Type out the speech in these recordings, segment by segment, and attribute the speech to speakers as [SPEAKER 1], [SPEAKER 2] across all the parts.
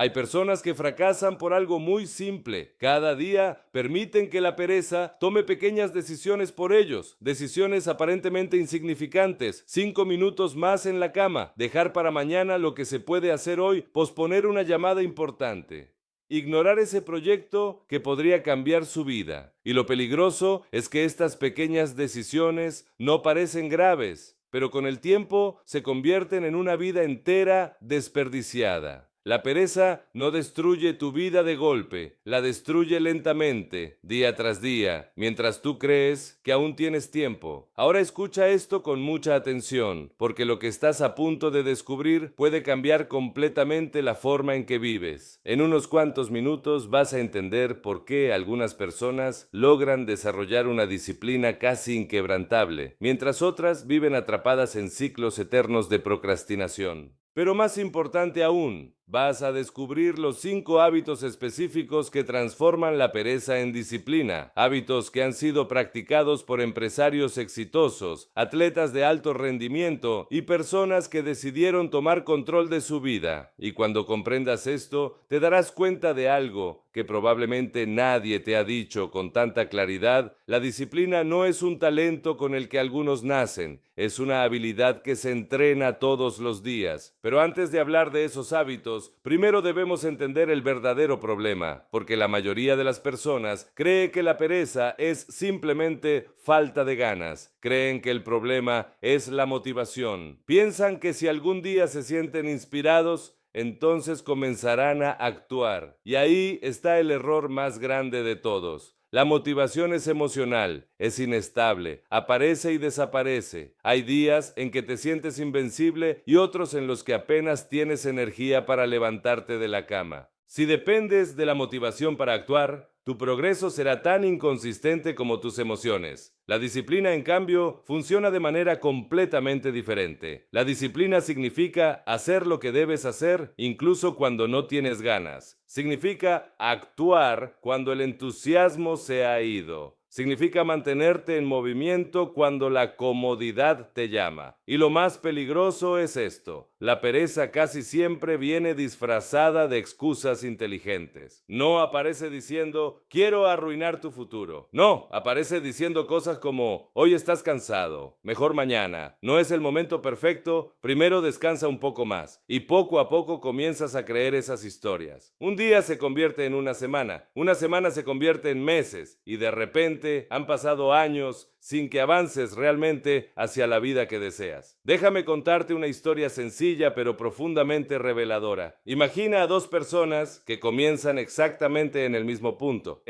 [SPEAKER 1] Hay personas que fracasan por algo muy simple. Cada día permiten que la pereza tome pequeñas decisiones por ellos, decisiones aparentemente insignificantes. 5 minutos más en la cama, dejar para mañana lo que se puede hacer hoy, posponer una llamada importante. Ignorar ese proyecto que podría cambiar su vida. Y lo peligroso es que estas pequeñas decisiones no parecen graves, pero con el tiempo se convierten en una vida entera desperdiciada. La pereza no destruye tu vida de golpe, la destruye lentamente, día tras día, mientras tú crees que aún tienes tiempo. Ahora escucha esto con mucha atención, porque lo que estás a punto de descubrir puede cambiar completamente la forma en que vives. En unos cuantos minutos vas a entender por qué algunas personas logran desarrollar una disciplina casi inquebrantable, mientras otras viven atrapadas en ciclos eternos de procrastinación. Pero más importante aún, vas a descubrir los 5 hábitos específicos que transforman la pereza en disciplina, hábitos que han sido practicados por empresarios exitosos, atletas de alto rendimiento y personas que decidieron tomar control de su vida. Y cuando comprendas esto, te darás cuenta de algo que probablemente nadie te ha dicho con tanta claridad. La disciplina no es un talento con el que algunos nacen, es una habilidad que se entrena todos los días. Pero antes de hablar de esos hábitos, primero debemos entender el verdadero problema, porque la mayoría de las personas cree que la pereza es simplemente falta de ganas. Creen que el problema es la motivación. Piensan que si algún día se sienten inspirados, entonces comenzarán a actuar. Y ahí está el error más grande de todos. La motivación es emocional, es inestable, aparece y desaparece. Hay días en que te sientes invencible y otros en los que apenas tienes energía para levantarte de la cama. Si dependes de la motivación para actuar, tu progreso será tan inconsistente como tus emociones. La disciplina, en cambio, funciona de manera completamente diferente. La disciplina significa hacer lo que debes hacer incluso cuando no tienes ganas. Significa actuar cuando el entusiasmo se ha ido. Significa mantenerte en movimiento cuando la comodidad te llama. Y lo más peligroso es esto: la pereza casi siempre viene disfrazada de excusas inteligentes. No aparece diciendo, quiero arruinar tu futuro. No, aparece diciendo cosas como, hoy estás cansado, mejor mañana, no es el momento perfecto, primero descansa un poco más. Y poco a poco comienzas a creer esas historias. Un día se convierte en una semana se convierte en meses, y de repente han pasado años sin que avances realmente hacia la vida que deseas. Déjame contarte una historia sencilla pero profundamente reveladora. Imagina a 2 personas que comienzan exactamente en el mismo punto.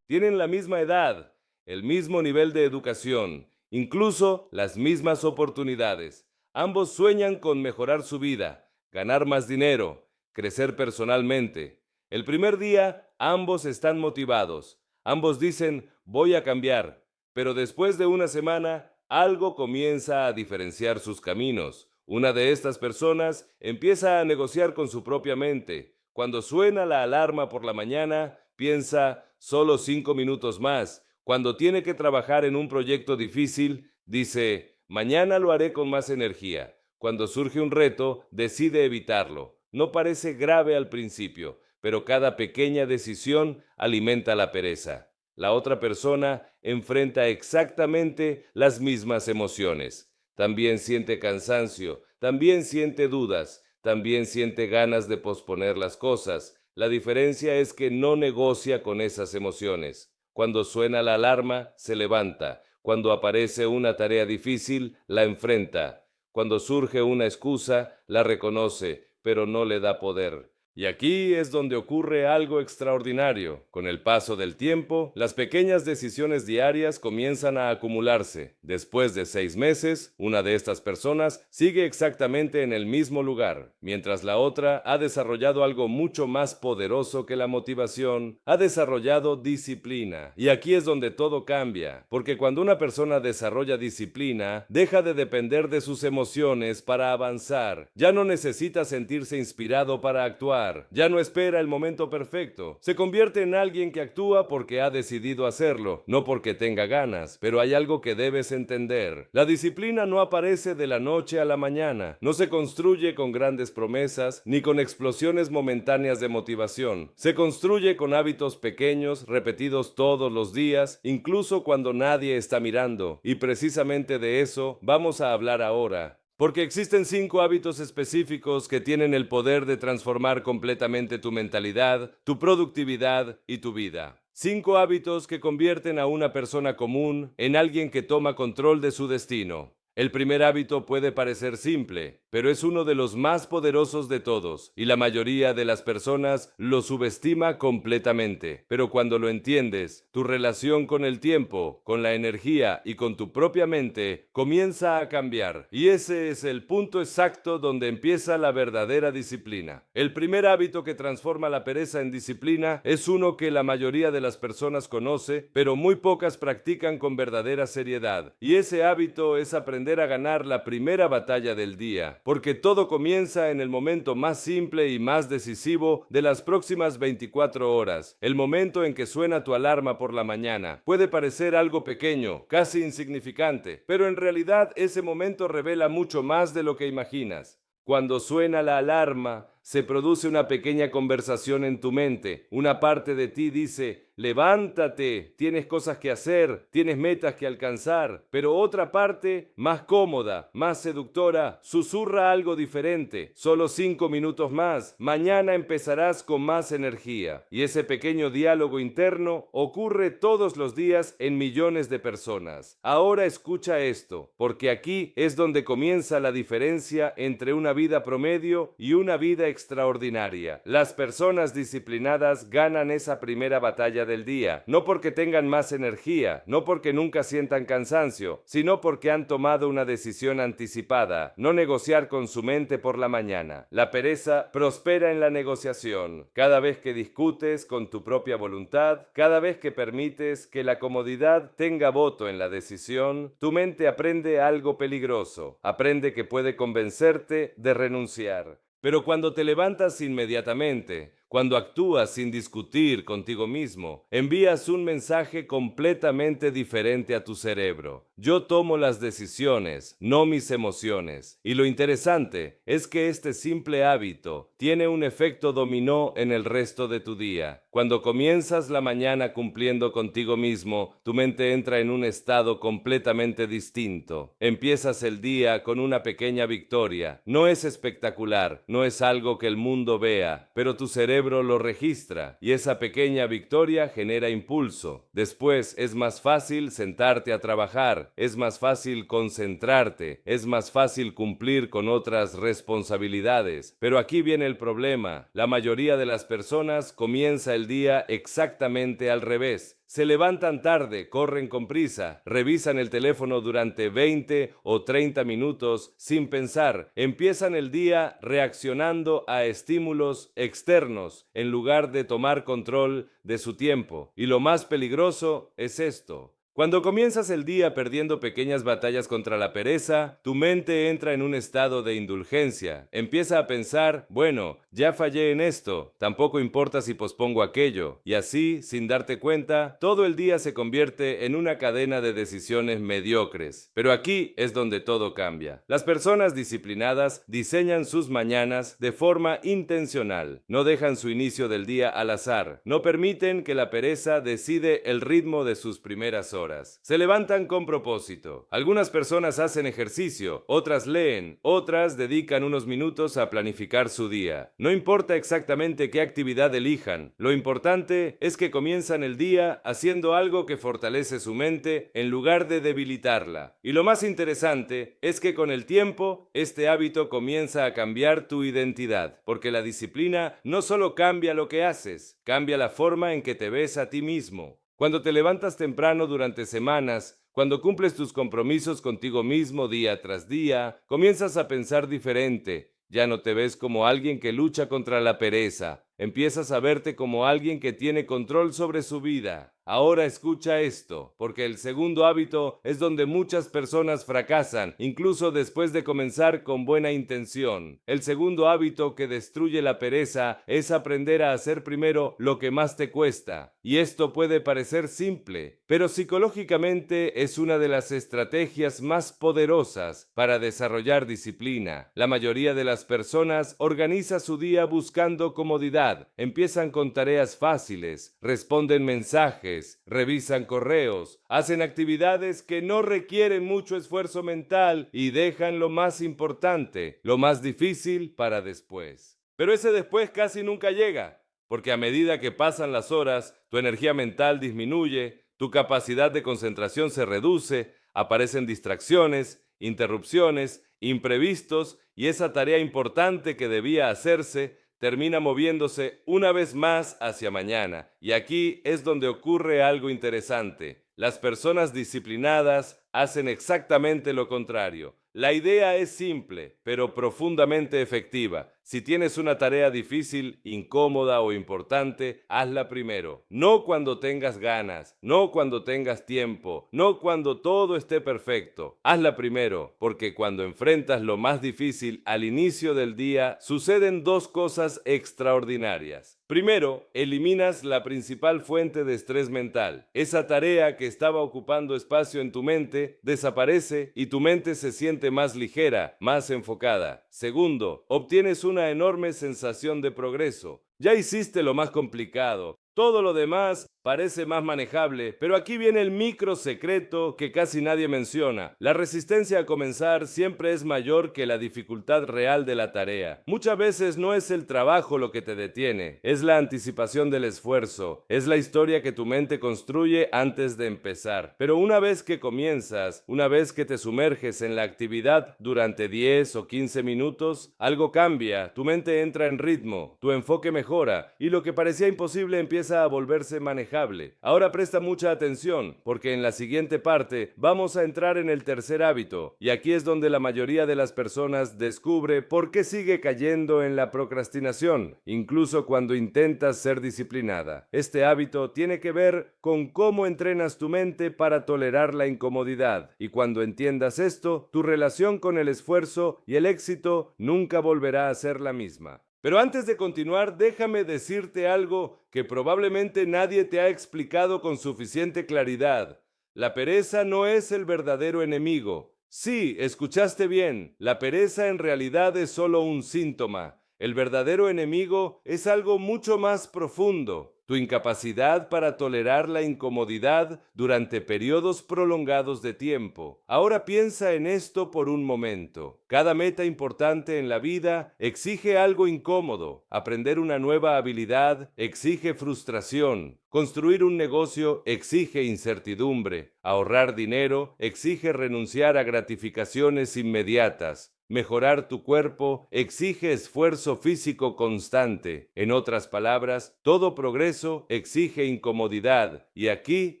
[SPEAKER 1] Tienen la misma edad, el mismo nivel de educación, incluso las mismas oportunidades. Ambos sueñan con mejorar su vida, ganar más dinero, crecer personalmente. El primer día, ambos están motivados. Ambos dicen, voy a cambiar. Pero después de una semana, algo comienza a diferenciar sus caminos. Una de estas personas empieza a negociar con su propia mente. Cuando suena la alarma por la mañana, piensa, solo 5 minutos más. Cuando tiene que trabajar en un proyecto difícil, dice, mañana lo haré con más energía. Cuando surge un reto, decide evitarlo. No parece grave al principio, pero cada pequeña decisión alimenta la pereza. La otra persona enfrenta exactamente las mismas emociones. También siente cansancio, también siente dudas, también siente ganas de posponer las cosas. La diferencia es que no negocia con esas emociones. Cuando suena la alarma, se levanta. Cuando aparece una tarea difícil, la enfrenta. Cuando surge una excusa, la reconoce, pero no le da poder. Y aquí es donde ocurre algo extraordinario. Con el paso del tiempo, las pequeñas decisiones diarias comienzan a acumularse. Después de 6 meses, una de estas personas sigue exactamente en el mismo lugar, mientras la otra ha desarrollado algo mucho más poderoso que la motivación, ha desarrollado disciplina. Y aquí es donde todo cambia, porque cuando una persona desarrolla disciplina, deja de depender de sus emociones para avanzar. Ya no necesita sentirse inspirado para actuar. azar. Ya no espera el momento perfecto. Se convierte en alguien que actúa porque ha decidido hacerlo, no porque tenga ganas. Pero hay algo que debes entender. La disciplina no aparece de la noche a la mañana. No se construye con grandes promesas ni con explosiones momentáneas de motivación. Se construye con hábitos pequeños, repetidos todos los días, incluso cuando nadie está mirando. Y precisamente de eso vamos a hablar ahora. Porque existen 5 hábitos específicos que tienen el poder de transformar completamente tu mentalidad, tu productividad y tu vida. 5 hábitos que convierten a una persona común en alguien que toma control de su destino. El primer hábito puede parecer simple, pero es uno de los más poderosos de todos, y la mayoría de las personas lo subestima completamente. Pero cuando lo entiendes, tu relación con el tiempo, con la energía y con tu propia mente comienza a cambiar. Y ese es el punto exacto donde empieza la verdadera disciplina. El primer hábito que transforma la pereza en disciplina es uno que la mayoría de las personas conoce, pero muy pocas practican con verdadera seriedad. Y ese hábito es aprender a ganar la primera batalla del día, porque todo comienza en el momento más simple y más decisivo de las próximas 24 horas, el momento en que suena tu alarma por la mañana. Puede parecer algo pequeño, casi insignificante, pero en realidad ese momento revela mucho más de lo que imaginas. Cuando suena la alarma, se produce una pequeña conversación en tu mente. Una parte de ti dice: levántate, tienes cosas que hacer, tienes metas que alcanzar. Pero otra parte, más cómoda, más seductora, susurra algo diferente. Solo 5 minutos más, mañana empezarás con más energía. Y ese pequeño diálogo interno ocurre todos los días en millones de personas. Ahora escucha esto, porque aquí es donde comienza la diferencia entre una vida promedio y una vida extraordinaria. Las personas disciplinadas ganan esa primera batalla del día, no porque tengan más energía, no porque nunca sientan cansancio, sino porque han tomado una decisión anticipada: no negociar con su mente por la mañana. La pereza prospera en la negociación. Cada vez que discutes con tu propia voluntad, cada vez que permites que la comodidad tenga voto en la decisión, tu mente aprende algo peligroso. Aprende que puede convencerte de renunciar. Pero cuando te levantas inmediatamente, cuando actúas sin discutir contigo mismo, envías un mensaje completamente diferente a tu cerebro. Yo tomo las decisiones, no mis emociones. Y lo interesante es que este simple hábito tiene un efecto dominó en el resto de tu día. Cuando comienzas la mañana cumpliendo contigo mismo, tu mente entra en un estado completamente distinto. Empiezas el día con una pequeña victoria. No es espectacular, no es algo que el mundo vea, pero tu cerebro lo registra, y esa pequeña victoria genera impulso. Después es más fácil sentarte a trabajar, es más fácil concentrarte, es más fácil cumplir con otras responsabilidades. Pero aquí viene el problema: la mayoría de las personas comienza el día exactamente al revés. Se levantan tarde, corren con prisa, revisan el teléfono durante 20 o 30 minutos sin pensar. Empiezan el día reaccionando a estímulos externos en lugar de tomar control de su tiempo. Y lo más peligroso es esto: cuando comienzas el día perdiendo pequeñas batallas contra la pereza, tu mente entra en un estado de indulgencia. Empieza a pensar: bueno, ya fallé en esto, tampoco importa si pospongo aquello. Y así, sin darte cuenta, todo el día se convierte en una cadena de decisiones mediocres. Pero aquí es donde todo cambia. Las personas disciplinadas diseñan sus mañanas de forma intencional. No dejan su inicio del día al azar. No permiten que la pereza decide el ritmo de sus primeras horas. Se levantan con propósito. Algunas personas hacen ejercicio, otras leen, otras dedican unos minutos a planificar su día. No importa exactamente qué actividad elijan, lo importante es que comienzan el día haciendo algo que fortalece su mente en lugar de debilitarla. Y lo más interesante es que con el tiempo, este hábito comienza a cambiar tu identidad, porque la disciplina no solo cambia lo que haces, cambia la forma en que te ves a ti mismo. Cuando te levantas temprano durante semanas, cuando cumples tus compromisos contigo mismo día tras día, comienzas a pensar diferente. Ya no te ves como alguien que lucha contra la pereza. Empiezas a verte como alguien que tiene control sobre su vida. Ahora escucha esto, porque el segundo hábito es donde muchas personas fracasan, incluso después de comenzar con buena intención. El segundo hábito que destruye la pereza es aprender a hacer primero lo que más te cuesta. Y esto puede parecer simple, pero psicológicamente es una de las estrategias más poderosas para desarrollar disciplina. La mayoría de las personas organiza su día buscando comodidad. Empiezan con tareas fáciles, responden mensajes, revisan correos, hacen actividades que no requieren mucho esfuerzo mental y dejan lo más importante, lo más difícil para después. Pero ese después casi nunca llega, porque a medida que pasan las horas, tu energía mental disminuye, tu capacidad de concentración se reduce, aparecen distracciones, interrupciones, imprevistos y esa tarea importante que debía hacerse termina moviéndose una vez más hacia mañana. Y aquí es donde ocurre algo interesante. Las personas disciplinadas hacen exactamente lo contrario. La idea es simple, pero profundamente efectiva. Si tienes una tarea difícil, incómoda o importante, hazla primero. No cuando tengas ganas, no cuando tengas tiempo, no cuando todo esté perfecto. Hazla primero, porque cuando enfrentas lo más difícil al inicio del día, suceden dos cosas extraordinarias. Primero, eliminas la principal fuente de estrés mental. Esa tarea que estaba ocupando espacio en tu mente desaparece y tu mente se siente más ligera, más enfocada. Segundo, obtienes una enorme sensación de progreso. Ya hiciste lo más complicado. Todo lo demás parece más manejable, pero aquí viene el micro secreto que casi nadie menciona. La resistencia a comenzar siempre es mayor que la dificultad real de la tarea. Muchas veces no es el trabajo lo que te detiene, es la anticipación del esfuerzo, es la historia que tu mente construye antes de empezar. Pero una vez que comienzas, una vez que te sumerges en la actividad durante 10 o 15 minutos, algo cambia, tu mente entra en ritmo, tu enfoque mejora y lo que parecía imposible empieza a volverse manejable. Ahora presta mucha atención, porque en la siguiente parte vamos a entrar en el tercer hábito, y aquí es donde la mayoría de las personas descubre por qué sigue cayendo en la procrastinación, incluso cuando intentas ser disciplinada. Este hábito tiene que ver con cómo entrenas tu mente para tolerar la incomodidad, y cuando entiendas esto, tu relación con el esfuerzo y el éxito nunca volverá a ser la misma. Pero antes de continuar, déjame decirte algo que probablemente nadie te ha explicado con suficiente claridad. La pereza no es el verdadero enemigo. Sí, escuchaste bien, la pereza en realidad es solo un síntoma. El verdadero enemigo es algo mucho más profundo. Tu incapacidad para tolerar la incomodidad durante periodos prolongados de tiempo. Ahora piensa en esto por un momento. Cada meta importante en la vida exige algo incómodo. Aprender una nueva habilidad exige frustración. Construir un negocio exige incertidumbre. Ahorrar dinero exige renunciar a gratificaciones inmediatas. Mejorar tu cuerpo exige esfuerzo físico constante. En otras palabras, todo progreso exige incomodidad. Y aquí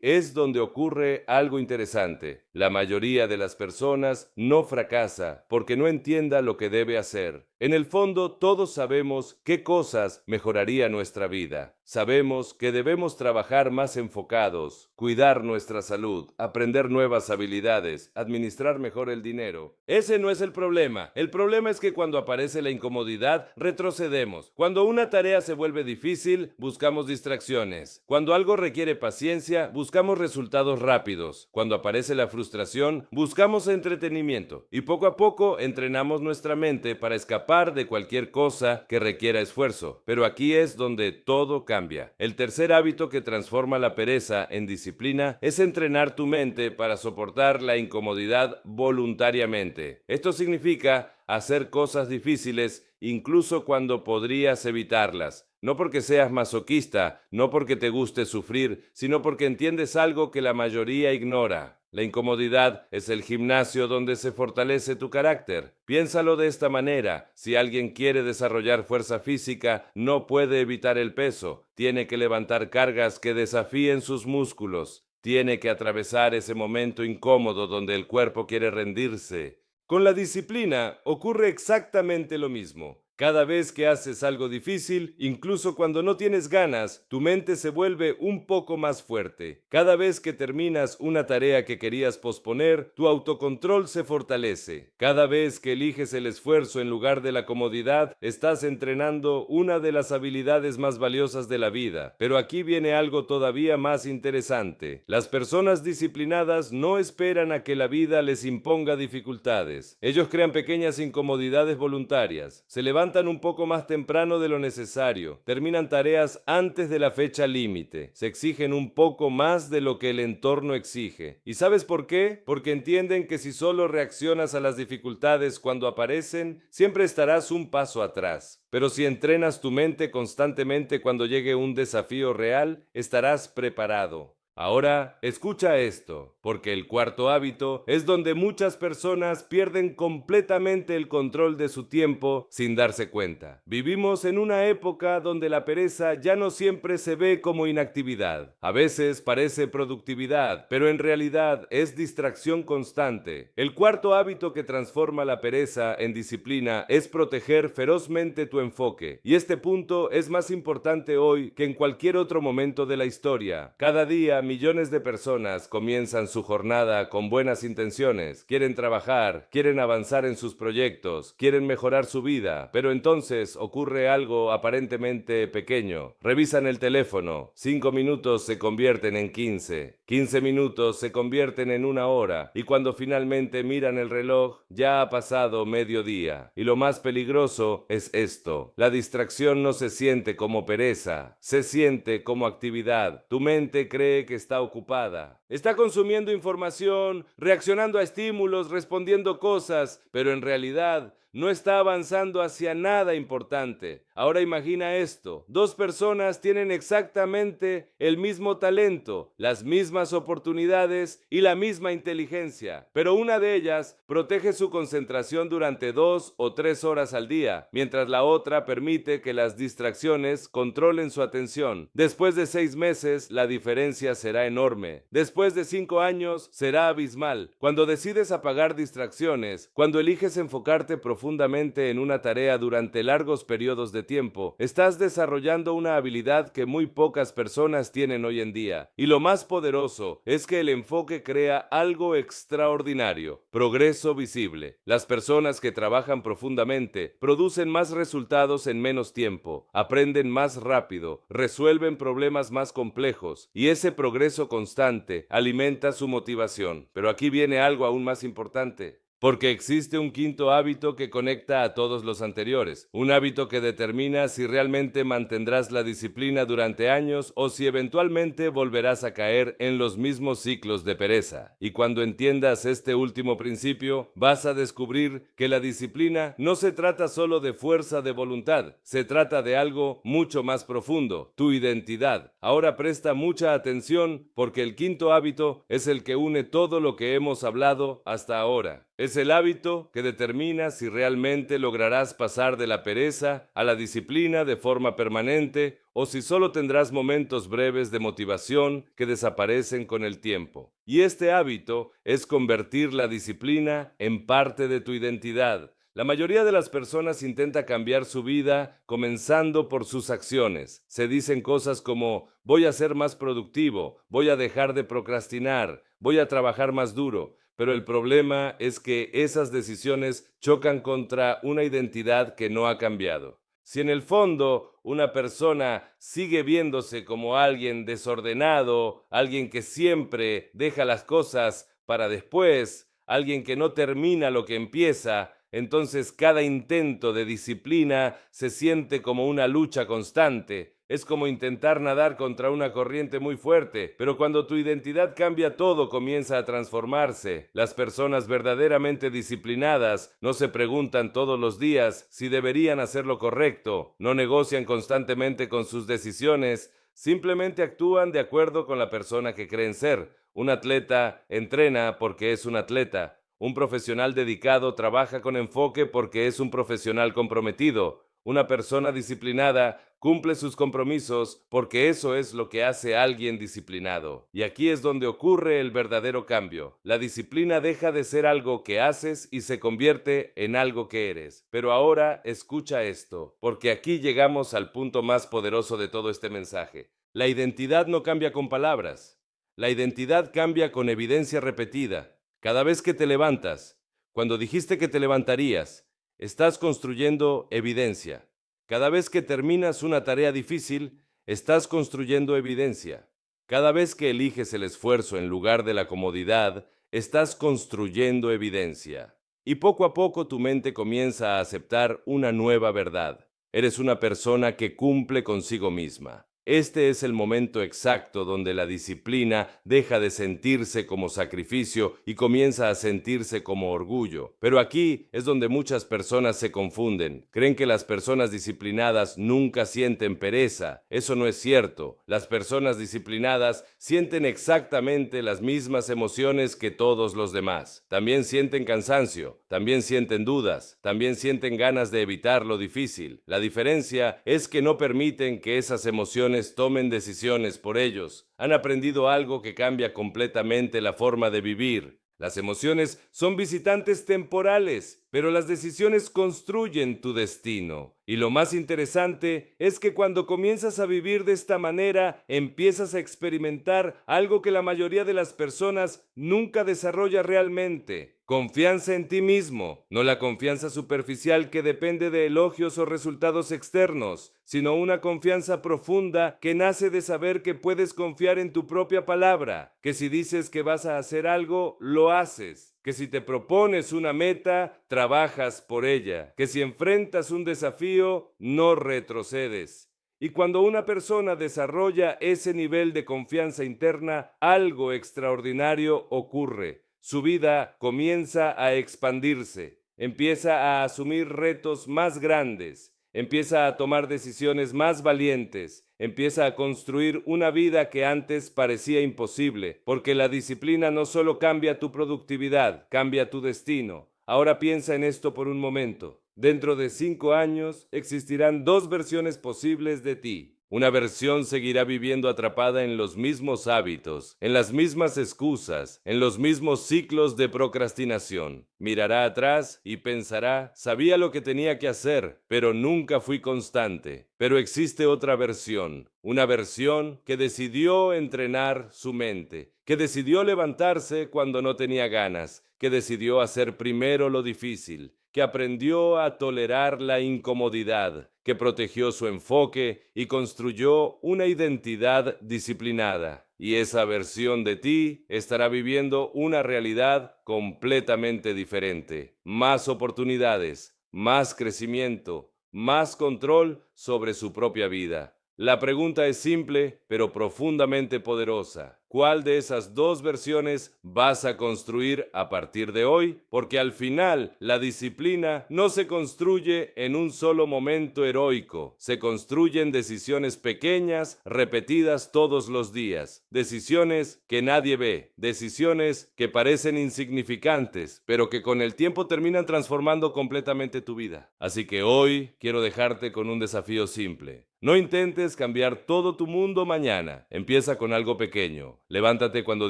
[SPEAKER 1] es donde ocurre algo interesante. La mayoría de las personas no fracasa porque no entienda lo que debe hacer. En el fondo, todos sabemos qué cosas mejoraría nuestra vida. Sabemos que debemos trabajar más enfocados, cuidar nuestra salud, aprender nuevas habilidades, administrar mejor el dinero. Ese no es el problema. El problema es que cuando aparece la incomodidad, retrocedemos. Cuando una tarea se vuelve difícil, buscamos distracciones. Cuando algo requiere paciencia, buscamos resultados rápidos. Cuando aparece la frustración, buscamos entretenimiento. Y poco a poco entrenamos nuestra mente para escapar de cualquier cosa que requiera esfuerzo. Pero aquí es donde todo cambia. El tercer hábito que transforma la pereza en disciplina es entrenar tu mente para soportar la incomodidad voluntariamente. Esto significa hacer cosas difíciles incluso cuando podrías evitarlas. No porque seas masoquista, no porque te guste sufrir, sino porque entiendes algo que la mayoría ignora. La incomodidad es el gimnasio donde se fortalece tu carácter. Piénsalo de esta manera. Si alguien quiere desarrollar fuerza física, no puede evitar el peso. Tiene que levantar cargas que desafíen sus músculos. Tiene que atravesar ese momento incómodo donde el cuerpo quiere rendirse. Con la disciplina ocurre exactamente lo mismo. Cada vez que haces algo difícil, incluso cuando no tienes ganas, tu mente se vuelve un poco más fuerte. Cada vez que terminas una tarea que querías posponer, tu autocontrol se fortalece. Cada vez que eliges el esfuerzo en lugar de la comodidad, estás entrenando una de las habilidades más valiosas de la vida. Pero aquí viene algo todavía más interesante. Las personas disciplinadas no esperan a que la vida les imponga dificultades. Ellos crean pequeñas incomodidades voluntarias. Se levantan un poco más temprano de lo necesario, terminan tareas antes de la fecha límite, se exigen un poco más de lo que el entorno exige. ¿Y sabes por qué? Porque entienden que si solo reaccionas a las dificultades cuando aparecen, siempre estarás un paso atrás. Pero si entrenas tu mente constantemente cuando llegue un desafío real, estarás preparado. Ahora, escucha esto, porque el cuarto hábito es donde muchas personas pierden completamente el control de su tiempo sin darse cuenta. Vivimos en una época donde la pereza ya no siempre se ve como inactividad. A veces parece productividad, pero en realidad es distracción constante. El cuarto hábito que transforma la pereza en disciplina es proteger ferozmente tu enfoque. Y este punto es más importante hoy que en cualquier otro momento de la historia. Cada día, millones de personas comienzan su jornada con buenas intenciones, quieren trabajar, quieren avanzar en sus proyectos, quieren mejorar su vida, pero entonces ocurre algo aparentemente pequeño. Revisan el teléfono, 5 minutos se convierten en 15, 15 minutos se convierten en 1 hora, y cuando finalmente miran el reloj, ya ha pasado mediodía. Y lo más peligroso es esto: la distracción no se siente como pereza, se siente como actividad. Tu mente cree que está ocupada. Está consumiendo información, reaccionando a estímulos, respondiendo cosas, pero en realidad no está avanzando hacia nada importante. Ahora imagina esto: 2 personas tienen exactamente el mismo talento, las mismas oportunidades y la misma inteligencia, pero una de ellas protege su concentración durante 2 o 3 horas al día, mientras la otra permite que las distracciones controlen su atención. Después de 6 meses, la diferencia será enorme. Después de 5 años, será abismal. Cuando decides apagar distracciones, cuando eliges enfocarte profundamente en una tarea durante largos periodos de tiempo, estás desarrollando una habilidad que muy pocas personas tienen hoy en día. Y lo más poderoso es que el enfoque crea algo extraordinario: progreso visible. Las personas que trabajan profundamente producen más resultados en menos tiempo, aprenden más rápido, resuelven problemas más complejos, y ese progreso constante alimenta su motivación. Pero aquí viene algo aún más importante. Porque existe un quinto hábito que conecta a todos los anteriores, un hábito que determina si realmente mantendrás la disciplina durante años o si eventualmente volverás a caer en los mismos ciclos de pereza. Y cuando entiendas este último principio, vas a descubrir que la disciplina no se trata solo de fuerza de voluntad, se trata de algo mucho más profundo: tu identidad. Ahora presta mucha atención, porque el quinto hábito es el que une todo lo que hemos hablado hasta ahora. Es el hábito que determina si realmente lograrás pasar de la pereza a la disciplina de forma permanente, o si solo tendrás momentos breves de motivación que desaparecen con el tiempo. Y este hábito es convertir la disciplina en parte de tu identidad. La mayoría de las personas intenta cambiar su vida comenzando por sus acciones. Se dicen cosas como: voy a ser más productivo, voy a dejar de procrastinar, voy a trabajar más duro. Pero el problema es que esas decisiones chocan contra una identidad que no ha cambiado. Si en el fondo una persona sigue viéndose como alguien desordenado, alguien que siempre deja las cosas para después, alguien que no termina lo que empieza, entonces cada intento de disciplina se siente como una lucha constante. Es como intentar nadar contra una corriente muy fuerte, pero cuando tu identidad cambia, todo comienza a transformarse. Las personas verdaderamente disciplinadas no se preguntan todos los días si deberían hacer lo correcto, no negocian constantemente con sus decisiones, simplemente actúan de acuerdo con la persona que creen ser. Un atleta entrena porque es un atleta. Un profesional dedicado trabaja con enfoque porque es un profesional comprometido. Una persona disciplinada cumple sus compromisos, porque eso es lo que hace a alguien disciplinado. Y aquí es donde ocurre el verdadero cambio. La disciplina deja de ser algo que haces y se convierte en algo que eres. Pero ahora escucha esto, porque aquí llegamos al punto más poderoso de todo este mensaje. La identidad no cambia con palabras. La identidad cambia con evidencia repetida. Cada vez que te levantas, cuando dijiste que te levantarías, estás construyendo evidencia. Cada vez que terminas una tarea difícil, estás construyendo evidencia. Cada vez que eliges el esfuerzo en lugar de la comodidad, estás construyendo evidencia. Y poco a poco tu mente comienza a aceptar una nueva verdad. Eres una persona que cumple consigo misma. Este es el momento exacto donde la disciplina deja de sentirse como sacrificio y comienza a sentirse como orgullo. Pero aquí es donde muchas personas se confunden. Creen que las personas disciplinadas nunca sienten pereza. Eso no es cierto. Las personas disciplinadas sienten exactamente las mismas emociones que todos los demás. También sienten cansancio, también sienten dudas, también sienten ganas de evitar lo difícil. La diferencia es que no permiten que esas emociones tomen decisiones por ellos. Han aprendido algo que cambia completamente la forma de vivir. Las emociones son visitantes temporales, pero las decisiones construyen tu destino. Y lo más interesante es que cuando comienzas a vivir de esta manera, empiezas a experimentar algo que la mayoría de las personas nunca desarrolla realmente. Confianza en ti mismo, no la confianza superficial que depende de elogios o resultados externos, sino una confianza profunda que nace de saber que puedes confiar en tu propia palabra, que si dices que vas a hacer algo, lo haces, que si te propones una meta, trabajas por ella, que si enfrentas un desafío, no retrocedes. Y cuando una persona desarrolla ese nivel de confianza interna, algo extraordinario ocurre. Su vida comienza a expandirse, empieza a asumir retos más grandes, empieza a tomar decisiones más valientes, empieza a construir una vida que antes parecía imposible, porque la disciplina no solo cambia tu productividad, cambia tu destino. Ahora piensa en esto por un momento. Dentro de 5 años existirán 2 versiones posibles de ti. Una versión seguirá viviendo atrapada en los mismos hábitos, en las mismas excusas, en los mismos ciclos de procrastinación. Mirará atrás y pensará, sabía lo que tenía que hacer, pero nunca fui constante. Pero existe otra versión, una versión que decidió entrenar su mente, que decidió levantarse cuando no tenía ganas, que decidió hacer primero lo difícil, que aprendió a tolerar la incomodidad, que protegió su enfoque y construyó una identidad disciplinada. Y esa versión de ti estará viviendo una realidad completamente diferente. Más oportunidades, más crecimiento, más control sobre su propia vida. La pregunta es simple, pero profundamente poderosa. ¿Cuál de esas 2 versiones vas a construir a partir de hoy? Porque al final, la disciplina no se construye en un solo momento heroico. Se construyen decisiones pequeñas, repetidas todos los días. Decisiones que nadie ve. Decisiones que parecen insignificantes, pero que con el tiempo terminan transformando completamente tu vida. Así que hoy quiero dejarte con un desafío simple. No intentes cambiar todo tu mundo mañana. Empieza con algo pequeño. Levántate cuando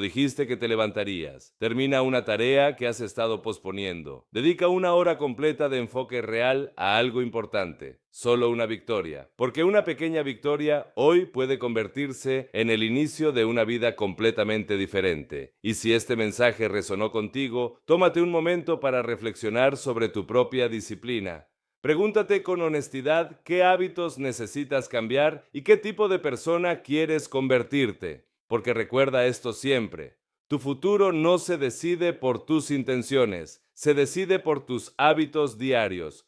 [SPEAKER 1] dijiste que te levantarías. Termina una tarea que has estado posponiendo. Dedica 1 hora completa de enfoque real a algo importante. Solo una victoria. Porque una pequeña victoria hoy puede convertirse en el inicio de una vida completamente diferente. Y si este mensaje resonó contigo, tómate un momento para reflexionar sobre tu propia disciplina. Pregúntate con honestidad qué hábitos necesitas cambiar y qué tipo de persona quieres convertirte. Porque recuerda esto siempre. Tu futuro no se decide por tus intenciones, se decide por tus hábitos diarios.